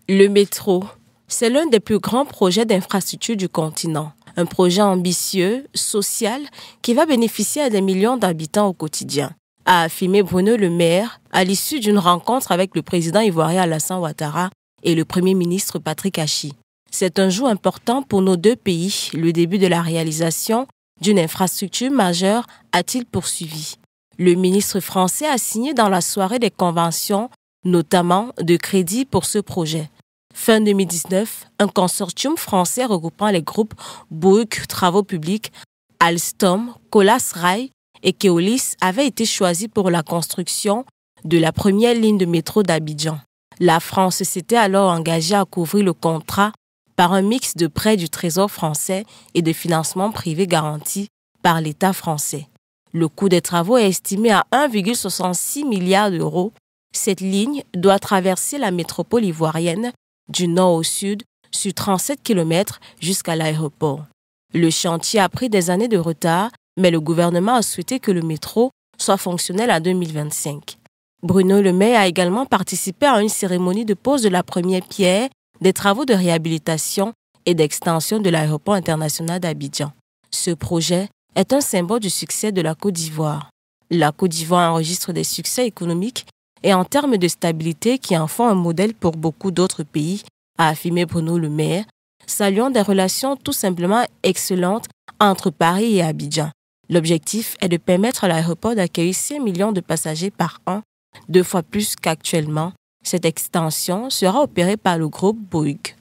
Le métro, c'est l'un des plus grands projets d'infrastructure du continent. Un projet ambitieux, social, qui va bénéficier à des millions d'habitants au quotidien, a affirmé Bruno Le Maire à l'issue d'une rencontre avec le président ivoirien Alassane Ouattara et le premier ministre Patrick Achi. C'est un jour important pour nos deux pays, le début de la réalisation d'une infrastructure majeure, a-t-il poursuivi. Le ministre français a signé dans la soirée des conventions, notamment de crédit pour ce projet. Fin 2019, un consortium français regroupant les groupes Bouygues Travaux Publics, Alstom, Colas Rail et Keolis avait été choisi pour la construction de la première ligne de métro d'Abidjan. La France s'était alors engagée à couvrir le contrat par un mix de prêts du Trésor français et de financements privés garantis par l'État français. Le coût des travaux est estimé à 1,66 milliard d'euros. Cette ligne doit traverser la métropole ivoirienne du nord au sud sur 37 km jusqu'à l'aéroport. Le chantier a pris des années de retard, mais le gouvernement a souhaité que le métro soit fonctionnel en 2025. Bruno Le Maire a également participé à une cérémonie de pose de la première pierre des travaux de réhabilitation et d'extension de l'aéroport international d'Abidjan. Ce projet est un symbole du succès de la Côte d'Ivoire. La Côte d'Ivoire enregistre des succès économiques et en termes de stabilité qui en font un modèle pour beaucoup d'autres pays, a affirmé Bruno Le Maire, saluant des relations tout simplement excellentes entre Paris et Abidjan. L'objectif est de permettre à l'aéroport d'accueillir 5 millions de passagers par an, 2 fois plus qu'actuellement. Cette extension sera opérée par le groupe Bouygues.